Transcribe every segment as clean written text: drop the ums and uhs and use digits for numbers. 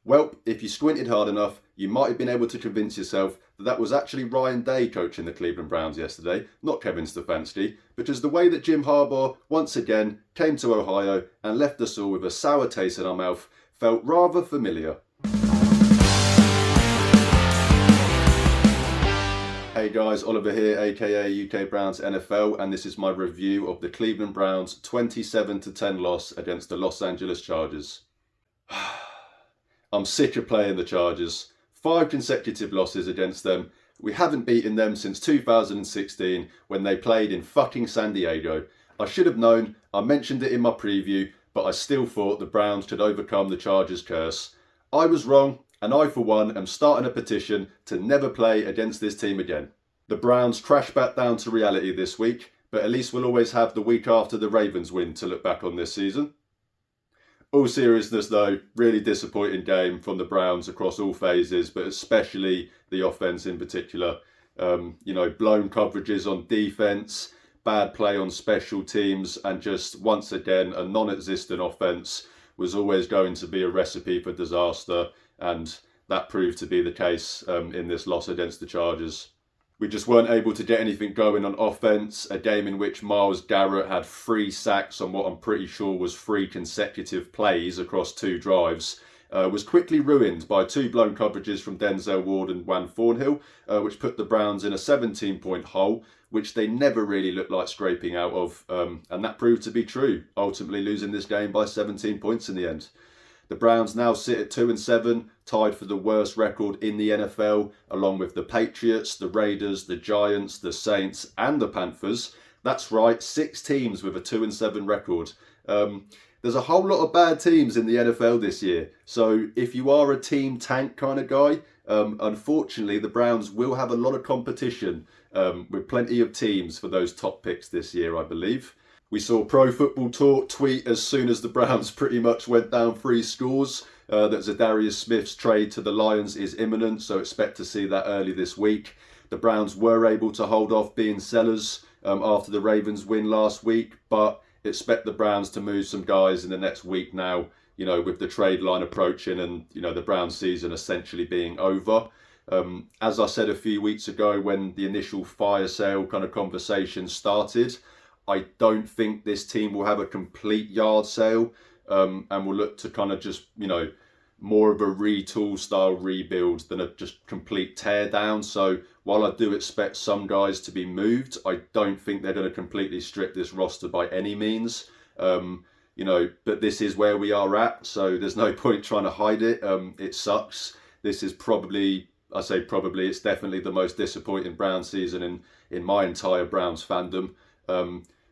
Well, if you squinted hard enough, you might have been able to convince yourself that that was actually Ryan Day coaching the Cleveland Browns yesterday, not Kevin Stefanski, because the way that Jim Harbaugh once again came to Ohio and left us all with a sour taste in our mouth felt rather familiar. Hey guys, Oliver here, aka UK Browns NFL, and this is my review of the Cleveland Browns 27-10 loss against the Los Angeles Chargers. I'm sick of playing the Chargers. 5 consecutive losses against them. We haven't beaten them since 2016 when they played in fucking San Diego. I should have known, I mentioned it in my preview, but I still thought the Browns could overcome the Chargers curse. I was wrong, and I for one am starting a petition to never play against this team again. The Browns crash back down to reality this week, but at least we'll always have the week after the Ravens win to look back on this season. All seriousness though, really disappointing game from the Browns across all phases, but especially the offense in particular. Blown coverages on defense, bad play on special teams, and just once again a non-existent offense was always going to be a recipe for disaster, and that proved to be the case in this loss against the Chargers. We just weren't able to get anything going on offense. A game in which Myles Garrett had 3 sacks on what I'm pretty sure was 3 consecutive plays across 2 drives was quickly ruined by 2 blown coverages from Denzel Ward and Juan Thornhill, which put the Browns in a 17-point hole, which they never really looked like scraping out of, and that proved to be true, ultimately losing this game by 17 points in the end. The Browns now sit at 2-7, tied for the worst record in the NFL, along with the Patriots, the Raiders, the Giants, the Saints, and the Panthers. That's right, 6 teams with a 2-7 record. There's a whole lot of bad teams in the NFL this year, so if you are a team tank kind of guy, unfortunately the Browns will have a lot of competition with plenty of teams for those top picks this year, I believe. We saw Pro Football Talk tweet as soon as the Browns pretty much went down 3 scores that Zadarius Smith's trade to the Lions is imminent, so expect to see that early this week. The Browns were able to hold off being sellers after the Ravens win last week, but expect the Browns to move some guys in the next week now, with the trade line approaching and, the Browns season essentially being over. As I said a few weeks ago when the initial fire sale kind of conversation started, I don't think this team will have a complete yard sale and will look to kind of just, more of a retool style rebuild than a just complete tear down. So while I do expect some guys to be moved, I don't think they're going to completely strip this roster by any means. But this is where we are at, so there's no point trying to hide it. It sucks. This is it's definitely the most disappointing Browns season in my entire Browns fandom.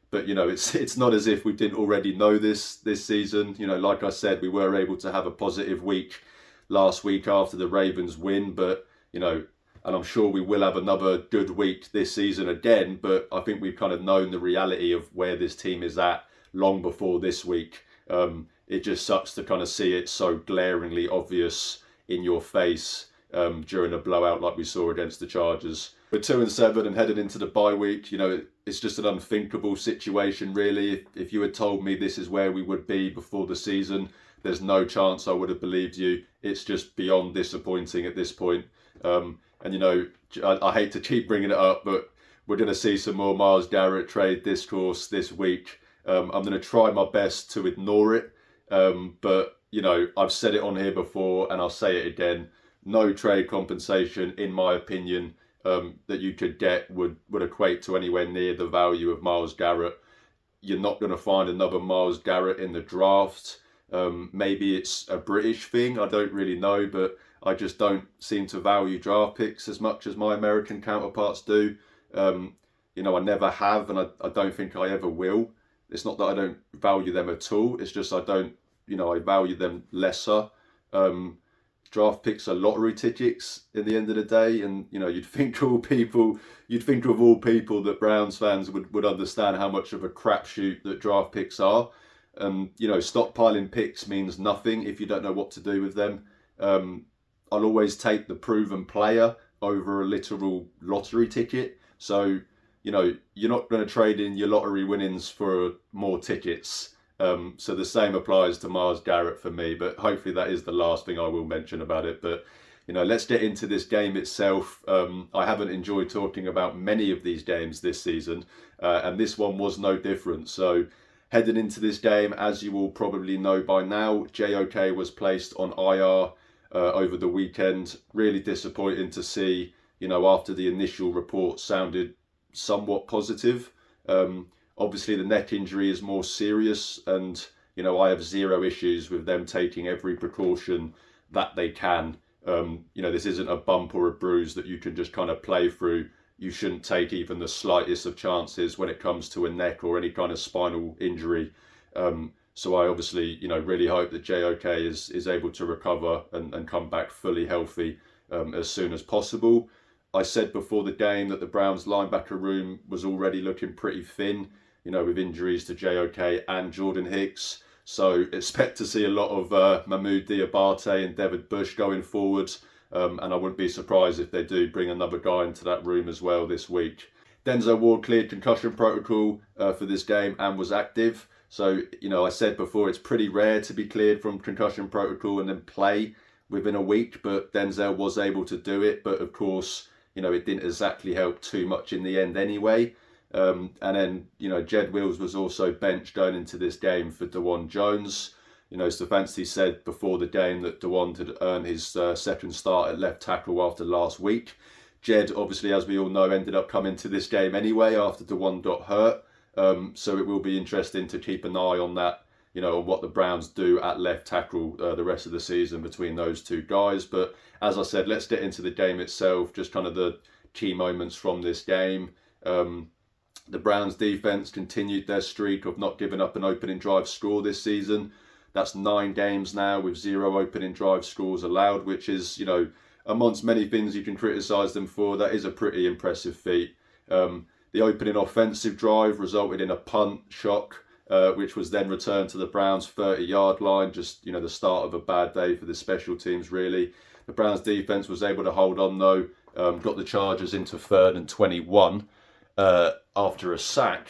But it's not as if we didn't already know this season. Like I said, we were able to have a positive week last week after the Ravens win, but and I'm sure we will have another good week this season again, but I think we've kind of known the reality of where this team is at long before this week. It just sucks to kind of see it so glaringly obvious in your face during a blowout like we saw against the Chargers. We're 2-7 and headed into the bye week. It's just an unthinkable situation, really. If you had told me this is where we would be before the season, there's no chance I would have believed you. It's just beyond disappointing at this point. I hate to keep bringing it up, but we're going to see some more Myles Garrett trade discourse this week. I'm going to try my best to ignore it. But I've said it on here before and I'll say it again. No trade compensation, in my opinion, that you could get would equate to anywhere near the value of Myles Garrett. You're not going to find another Myles Garrett in the draft. Maybe it's a British thing, I don't really know, but I just don't seem to value draft picks as much as my American counterparts do. I never have, and I don't think I ever will. It's not that I don't value them at all, it's just I value them lesser. Draft picks are lottery tickets in the end of the day, and you'd think of all people that Browns fans would understand how much of a crapshoot that draft picks are. Stockpiling picks means nothing if you don't know what to do with them. I'll always take the proven player over a literal lottery ticket. So you're not going to trade in your lottery winnings for more tickets. So the same applies to Myles Garrett for me, but hopefully that is the last thing I will mention about it. But let's get into this game itself. I haven't enjoyed talking about many of these games this season, and this one was no different. So heading into this game, as you will probably know by now, JOK was placed on IR over the weekend. Really disappointing to see, after the initial report sounded somewhat positive. Obviously, the neck injury is more serious, and I have zero issues with them taking every precaution that they can. This isn't a bump or a bruise that you can just kind of play through. You shouldn't take even the slightest of chances when it comes to a neck or any kind of spinal injury. So I obviously, really hope that JOK is able to recover and come back fully healthy as soon as possible. I said before the game that the Browns linebacker room was already looking pretty thin, with injuries to JOK and Jordan Hicks. So expect to see a lot of Mahmoud Diabate and David Bush going forward. And I wouldn't be surprised if they do bring another guy into that room as well this week. Denzel Ward cleared concussion protocol for this game and was active. So, I said before, it's pretty rare to be cleared from concussion protocol and then play within a week. But Denzel was able to do it. But of course, it didn't exactly help too much in the end anyway. And then, Jed Wills was also benched going into this game for DeJuan Jones. Stefanski said before the game that DeJuan had earned his second start at left tackle after last week. Jed, obviously, as we all know, ended up coming to this game anyway after DeJuan got hurt. So it will be interesting to keep an eye on that, on what the Browns do at left tackle the rest of the season between those two guys. But as I said, let's get into the game itself, just kind of the key moments from this game. The Browns defense continued their streak of not giving up an opening drive score this season. That's 9 games now with 0 opening drive scores allowed, which is, amongst many things you can criticise them for, that is a pretty impressive feat. The opening offensive drive resulted in a punt shock, which was then returned to the Browns' 30-yard line. Just, the start of a bad day for the special teams, really. The Browns defense was able to hold on, though, got the Chargers into 3rd and 21 after a sack.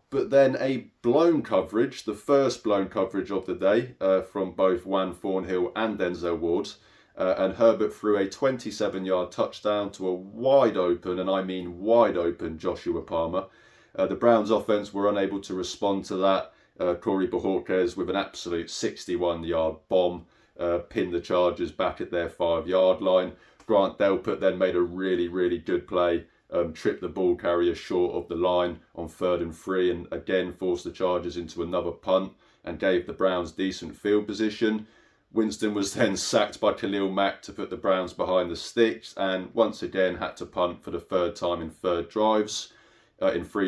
But then a blown coverage, the first blown coverage of the day from both Juan Thornhill and Denzel Ward. And Herbert threw a 27-yard touchdown to a wide open, and I mean wide open, Joshua Palmer. The Browns offense were unable to respond to that. Corey Bojorquez with an absolute 61-yard bomb pinned the Chargers back at their 5-yard line. Grant Delpit then made a really, really good play. Tripped the ball carrier short of the line on 3rd and 3 and again forced the Chargers into another punt and gave the Browns decent field position. Winston was then sacked by Khalil Mack to put the Browns behind the sticks and once again had to punt for the 3rd time in 3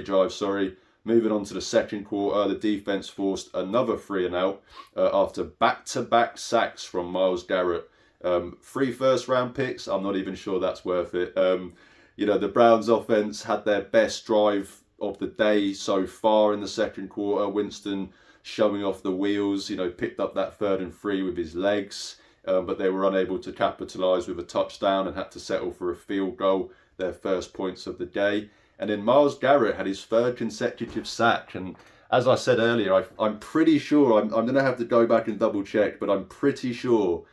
drives. Moving on to the second quarter, the defense forced another 3 and out after back-to-back sacks from Myles Garrett. 3 first-round picks, I'm not even sure that's worth it. The Browns offense had their best drive of the day so far in the second quarter. Winston showing off the wheels, picked up that 3rd and 3 with his legs, but they were unable to capitalise with a touchdown and had to settle for a field goal, their first points of the day. And then Myles Garrett had his 3rd consecutive sack. And as I said earlier, I'm pretty sure, I'm going to have to go back and double check, but I'm pretty sure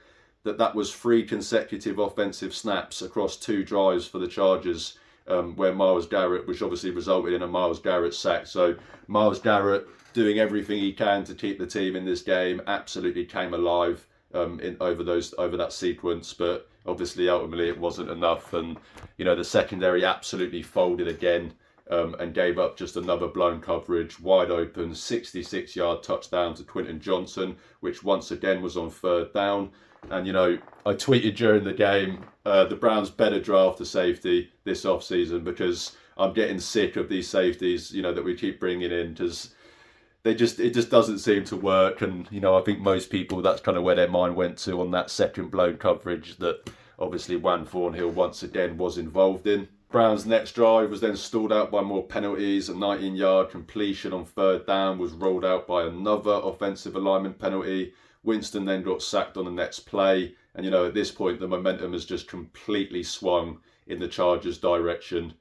that was 3 consecutive offensive snaps across 2 drives for the Chargers, where Myles Garrett, which obviously resulted in a Myles Garrett sack. So Myles Garrett doing everything he can to keep the team in this game, absolutely came alive over that sequence, but obviously ultimately it wasn't enough, and the secondary absolutely folded again and gave up just another blown coverage, wide open 66-yard touchdown to Quinton Johnson, which once again was on 3rd down. And, I tweeted during the game, the Browns better draft a safety this offseason because I'm getting sick of these safeties, that we keep bringing in because it just doesn't seem to work. And, I think most people, that's kind of where their mind went to on that second blown coverage that obviously Juan Thornhill once again was involved in. Browns' next drive was then stalled out by more penalties. A 19-yard completion on 3rd down was rolled out by another offensive alignment penalty. Winston then got sacked on the next play. And, at this point, the momentum has just completely swung in the Chargers' direction.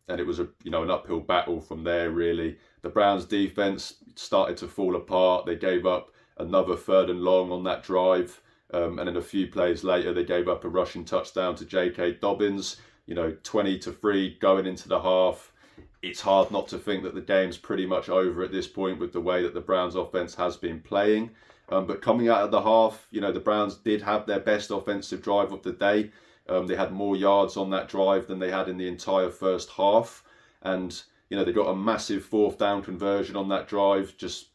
and it was an uphill battle from there, really. The Browns defense started to fall apart. They gave up another 3rd and long on that drive. And then a few plays later, they gave up a rushing touchdown to J.K. Dobbins, 20-3 going into the half. It's hard not to think that the game's pretty much over at this point with the way that the Browns offense has been playing. But coming out of the half, the Browns did have their best offensive drive of the day. They had more yards on that drive than they had in the entire first half. And, they got a massive 4th down conversion on that drive, just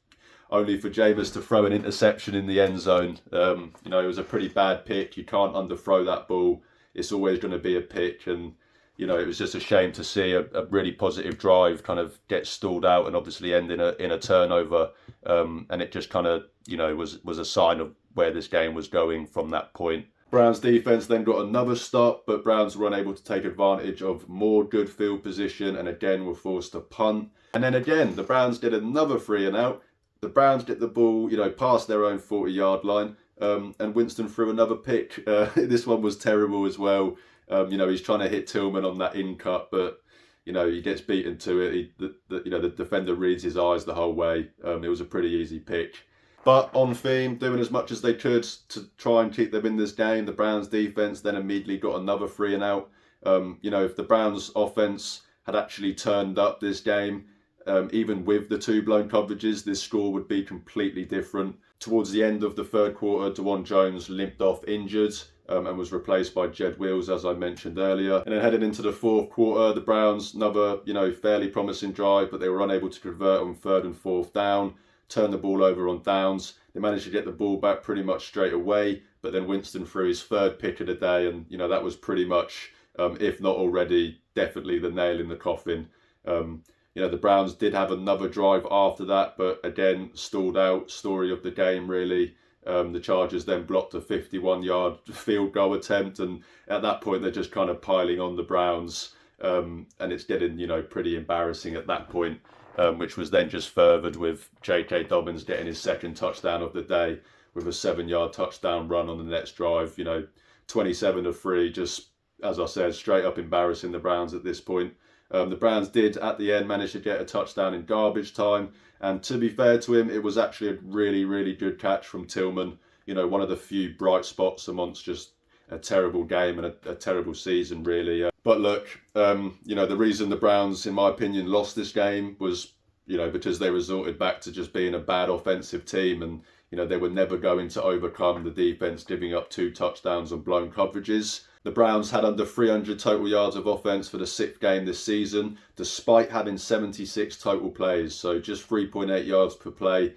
only for Jameis to throw an interception in the end zone. It was a pretty bad pick. You can't underthrow that ball. It's always going to be a pick. And, it was just a shame to see a really positive drive kind of get stalled out and obviously end in a turnover. And it just kind of, was a sign of where this game was going from that point. Browns defense then got another stop, but Browns were unable to take advantage of more good field position and again were forced to punt. And then again, the Browns did another 3 and out. The Browns get the ball, past their own 40-yard line, and Winston threw another pick. This one was terrible as well. He's trying to hit Tillman on that in cut, but he gets beaten to it. The defender reads his eyes the whole way. It was a pretty easy pick. But on theme, doing as much as they could to try and keep them in this game. The Browns defense then immediately got another 3 and out. If the Browns offense had actually turned up this game, even with the 2 blown coverages, this score would be completely different. Towards the end of the 3rd quarter, DeJuan Jones limped off injured and was replaced by Jed Wills, as I mentioned earlier. And then heading into the 4th quarter, the Browns, another, fairly promising drive, but they were unable to convert on 3rd and 4th down, turn the ball over on downs. They managed to get the ball back pretty much straight away, but then Winston threw his 3rd pick of the day, and, that was pretty much, if not already, definitely the nail in the coffin. The Browns did have another drive after that, but again, stalled out. Story of the game, really. The Chargers then blocked a 51-yard field goal attempt, and at that point, they're just kind of piling on the Browns, and it's getting, pretty embarrassing at that point, which was then just furthered with J.K. Dobbins getting his 2nd touchdown of the day with a 7-yard touchdown run on the next drive. 27-3, just, as I said, straight up embarrassing the Browns at this point. The Browns did, at the end, manage to get a touchdown in garbage time. And to be fair to him, it was actually a really, really good catch from Tillman. One of the few bright spots amongst just a terrible game and a terrible season, really. But look, the reason the Browns, in my opinion, lost this game was, because they resorted back to just being a bad offensive team. And, they were never going to overcome the defense giving up 2 touchdowns on blown coverages. The Browns had under 300 total yards of offense for the 6th game this season, despite having 76 total plays, so just 3.8 yards per play.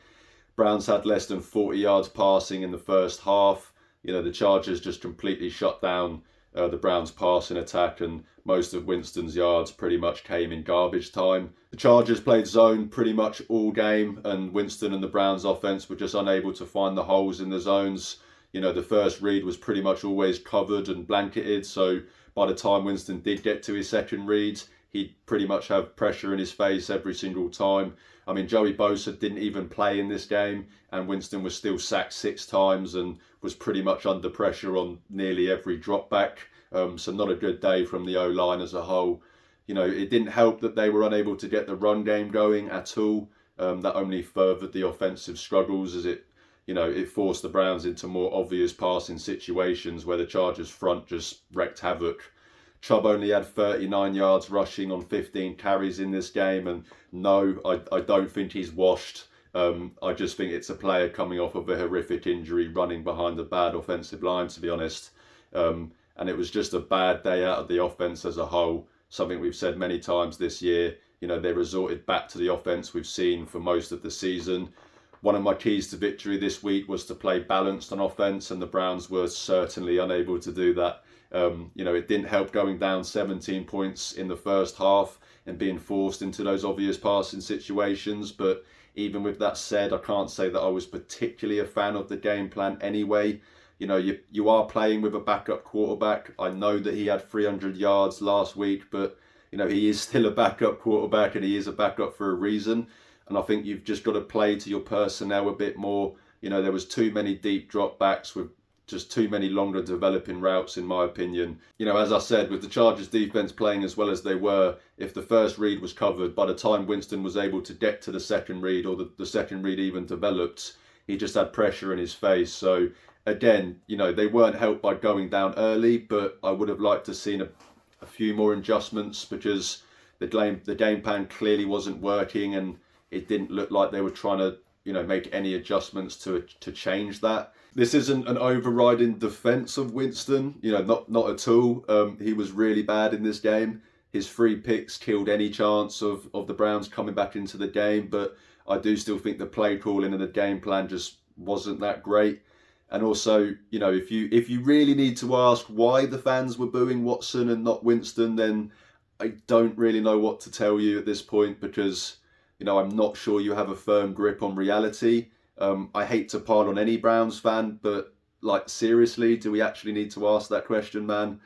Browns had less than 40 yards passing in the first half. The Chargers just completely shut down the Browns' passing attack, and most of Winston's yards pretty much came in garbage time. The Chargers played zone pretty much all game, and Winston and the Browns' offense were just unable to find the holes in the zones. The first read was pretty much always covered and blanketed, so by the time Winston did get to his 2nd read, he'd pretty much have pressure in his face every single time. I mean, Joey Bosa didn't even play in this game, and Winston was still sacked 6 times and was pretty much under pressure on nearly every drop back. So not a good day from the O-line as a whole. It didn't help that they were unable to get the run game going at all. That only furthered the offensive struggles as it forced the Browns into more obvious passing situations where the Chargers front just wreaked havoc. Chubb only had 39 yards rushing on 15 carries in this game, and no, I don't think he's washed. I just think it's a player coming off of a horrific injury running behind a bad offensive line, to be honest. And it was just a bad day out of the offense as a whole, something we've said many times this year. They resorted back to the offense we've seen for most of the season. One of my keys to victory this week was to play balanced on offense, and the Browns were certainly unable to do that. It didn't help going down 17 points in the first half and being forced into those obvious passing situations. But even with that said, I can't say that I was particularly a fan of the game plan anyway. You are playing with a backup quarterback. I know that he had 300 yards last week, but, he is still a backup quarterback and he is a backup for a reason. And I think you've just got to play to your personnel a bit more. There was too many deep drop backs with just too many longer developing routes, in my opinion. You know, as I said, with the Chargers defense playing as well as they were, if the first read was covered, by the time Winston was able to get to the second read, or the second read even developed, he just had pressure in his face. So again, you know, they weren't helped by going down early, but I would have liked to have seen a few more adjustments, because the game plan clearly wasn't working, and it didn't look like they were trying to, you know, make any adjustments to change that. This isn't an overriding defense of Winston, you know, not at all. He was really bad in this game. His free picks killed any chance of the Browns coming back into the game, but I do still think the play calling and the game plan just wasn't that great. And also, you know, if you really need to ask why the fans were booing Watson and not Winston, then I don't really know what to tell you at this point, because, you know, I'm not sure you have a firm grip on reality. I hate to pile on any Browns fan, but like, seriously, do we actually need to ask that question, man?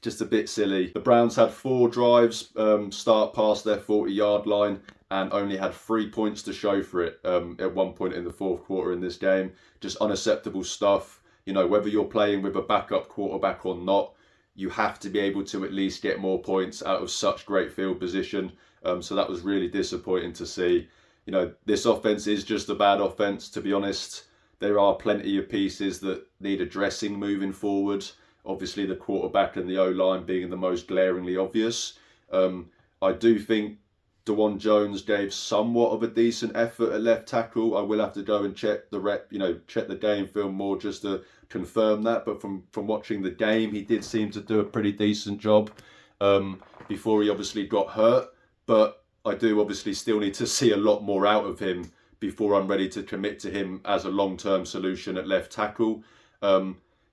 Just a bit silly. The Browns had 4 drives start past their 40-yard line and only had 3 points to show for it at one point in the fourth quarter in this game. Just unacceptable stuff. You know, whether you're playing with a backup quarterback or not, you have to be able to at least get more points out of such great field position. So that was really disappointing to see. You know, this offense is just a bad offense, to be honest. There are plenty of pieces that need addressing moving forward. Obviously, the quarterback and the O-line being the most glaringly obvious. I do think DeJuan Jones gave somewhat of a decent effort at left tackle. I will have to go and check the game film more just to confirm that. But from watching the game, he did seem to do a pretty decent job before he obviously got hurt. But I do obviously still need to see a lot more out of him before I'm ready to commit to him as a long-term solution at left tackle.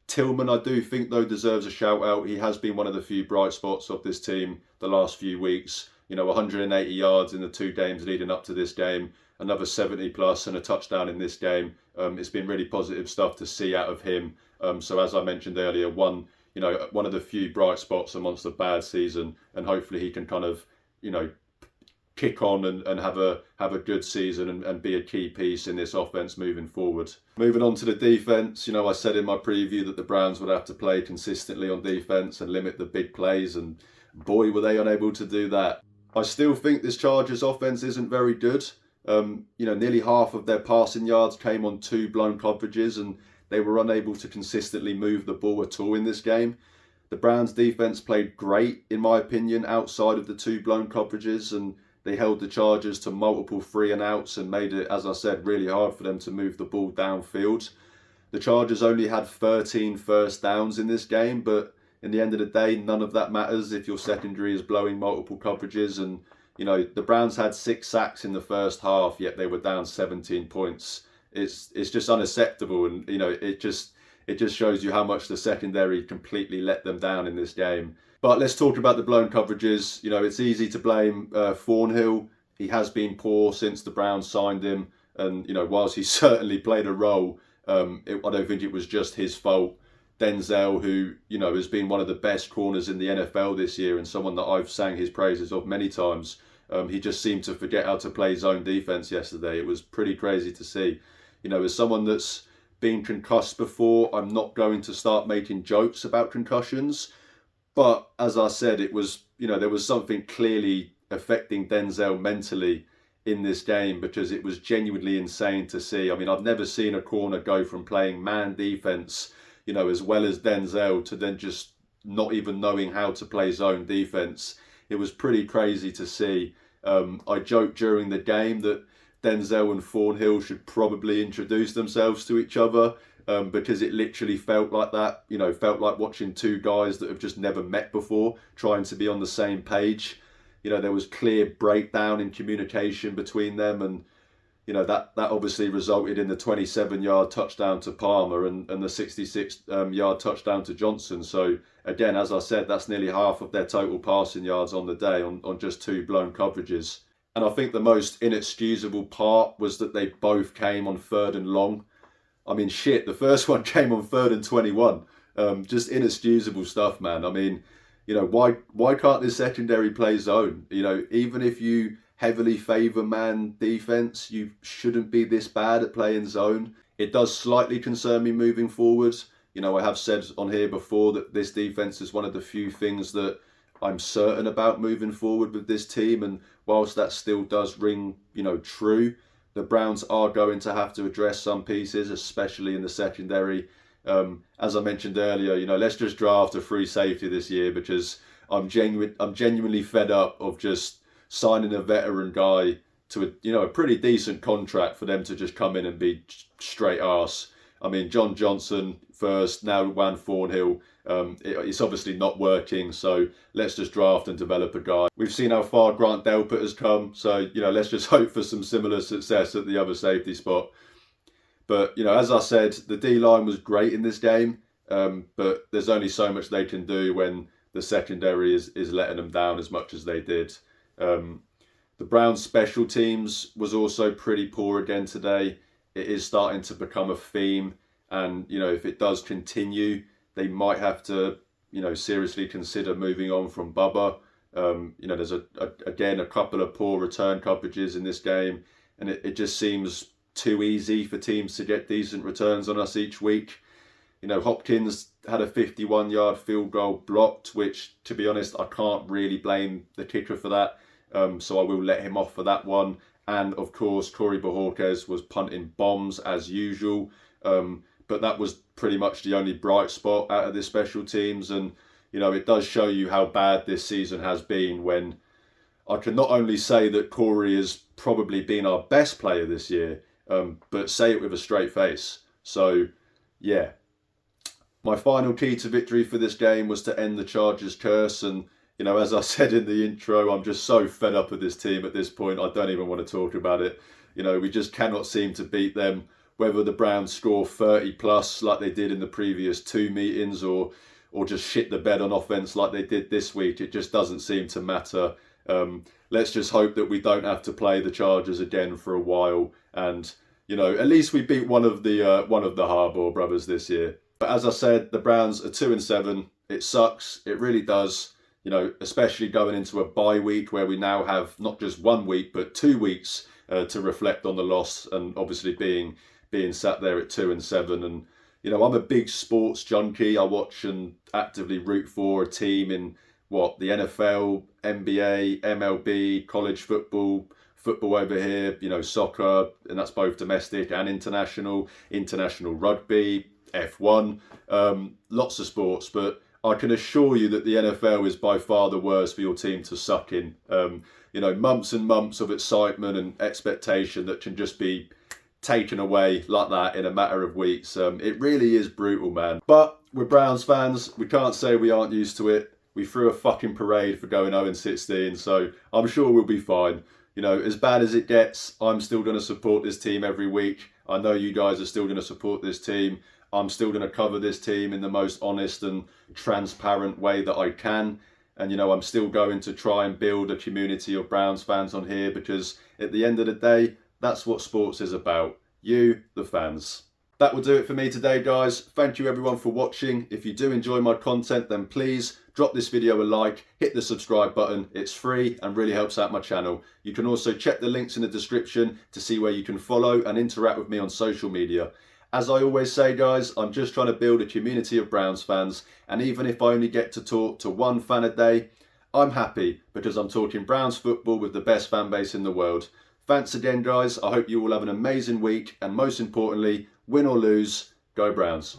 Tillman, I do think, though, deserves a shout out. He has been one of the few bright spots of this team the last few weeks. You know, 180 yards in the 2 games leading up to this game, another 70 plus and a touchdown in this game. It's been really positive stuff to see out of him. So as I mentioned earlier, one of the few bright spots amongst a bad season, and hopefully he can kind of, you know, kick on and have a good season and be a key piece in this offense moving forward. Moving on to the defense, you know, I said in my preview that the Browns would have to play consistently on defense and limit the big plays, and boy, were they unable to do that. I still think this Chargers offense isn't very good. You know, nearly half of their passing yards came on 2 blown coverages, and they were unable to consistently move the ball at all in this game. The Browns defense played great, in my opinion, outside of the 2 blown coverages, and they held the Chargers to multiple 3 and outs and made it, as I said, really hard for them to move the ball downfield. The Chargers only had 13 first downs in this game, but in the end of the day, none of that matters if your secondary is blowing multiple coverages. And, you know, the Browns had 6 sacks in the first half, yet they were down 17 points. It's just unacceptable, and, you know, it just shows you how much the secondary completely let them down in this game. But let's talk about the blown coverages. You know, it's easy to blame Thornhill. He has been poor since the Browns signed him. And, you know, whilst he certainly played a role, I don't think it was just his fault. Denzel, who, you know, has been one of the best corners in the NFL this year and someone that I've sang his praises of many times, he just seemed to forget how to play zone defense yesterday. It was pretty crazy to see. You know, as someone that's been concussed before, I'm not going to start making jokes about concussions. But as I said, it was, you know, there was something clearly affecting Denzel mentally in this game, because it was genuinely insane to see. I mean, I've never seen a corner go from playing man defense, you know, as well as Denzel, to then just not even knowing how to play zone defense. It was pretty crazy to see. I joked during the game that Denzel and Thornhill should probably introduce themselves to each other. Because it literally felt like that, you know, felt like watching 2 guys that have just never met before trying to be on the same page. You know, there was clear breakdown in communication between them, and, you know, that obviously resulted in the 27-yard touchdown to Palmer and the 66-yard touchdown to Johnson. So again, as I said, that's nearly half of their total passing yards on the day on just 2 blown coverages. And I think the most inexcusable part was that they both came on 3rd and long. I mean, shit, the first one came on 3rd and 21. Just inexcusable stuff, man. I mean, you know, why can't this secondary play zone? You know, even if you heavily favour man defence, you shouldn't be this bad at playing zone. It does slightly concern me moving forward. You know, I have said on here before that this defense is one of the few things that I'm certain about moving forward with this team. And whilst that still does ring, true, the Browns are going to have to address some pieces, especially in the secondary. As I mentioned earlier, let's just draft a free safety this year, because I'm genuinely fed up of just signing a veteran guy to a pretty decent contract for them to just come in and be straight arse. I mean, John Johnson first, now Juan Thornhill. It's obviously not working, so let's just draft and develop a guy. We've seen how far Grant Delpit has come, so let's just hope for some similar success at the other safety spot. But as I said, the D-line was great in this game, but there's only so much they can do when the secondary is letting them down as much as they did. The Browns' special teams was also pretty poor again today. It is starting to become a theme, and if it does continue, they might have to seriously consider moving on from Bubba. There's again a couple of poor return coverages in this game, and it just seems too easy for teams to get decent returns on us each week. Hopkins had a 51-yard field goal blocked, which, to be honest, I can't really blame the kicker for that. So I will let him off for that one. And of course, Corey Bojorquez was punting bombs as usual. But that was pretty much the only bright spot out of the special teams. And, it does show you how bad this season has been, when I can not only say that Corey has probably been our best player this year, but say it with a straight face. So, yeah. My final key to victory for this game was to end the Chargers' curse. And, as I said in the intro, I'm just so fed up with this team at this point. I don't even want to talk about it. We just cannot seem to beat them. Whether the Browns score 30 plus like they did in the previous two meetings, or just shit the bed on offense like they did this week, it just doesn't seem to matter. Let's just hope that we don't have to play the Chargers again for a while. And, at least we beat one of the Harbaugh brothers this year. But as I said, the Browns are 2-7. It sucks. It really does. Especially going into a bye week where we now have not just 1 week, but 2 weeks to reflect on the loss, and obviously being sat there at 2-7. And, I'm a big sports junkie. I watch and actively root for a team in the NFL, NBA, MLB, college football over here, soccer, and that's both domestic and international rugby, F1, lots of sports. But I can assure you that the NFL is by far the worst for your team to suck in. Months and months of excitement and expectation that can just be taken away like that in a matter of weeks. It really is brutal, man. But we're Browns fans. We can't say we aren't used to it. We threw a fucking parade for going 0-16, so I'm sure we'll be fine. As bad as it gets, I'm still going to support this team every week. I know you guys are still going to support this team. I'm still going to cover this team in the most honest and transparent way that I can. And, I'm still going to try and build a community of Browns fans on here, because at the end of the day, that's what sports is about. You, the fans. That will do it for me today, guys. Thank you everyone for watching. If you do enjoy my content, then please drop this video a like, hit the subscribe button. It's free and really helps out my channel. You can also check the links in the description to see where you can follow and interact with me on social media. As I always say, guys, I'm just trying to build a community of Browns fans, and even if I only get to talk to one fan a day, I'm happy, because I'm talking Browns football with the best fan base in the world. Thanks again, guys. I hope you all have an amazing week, and most importantly, win or lose, go Browns.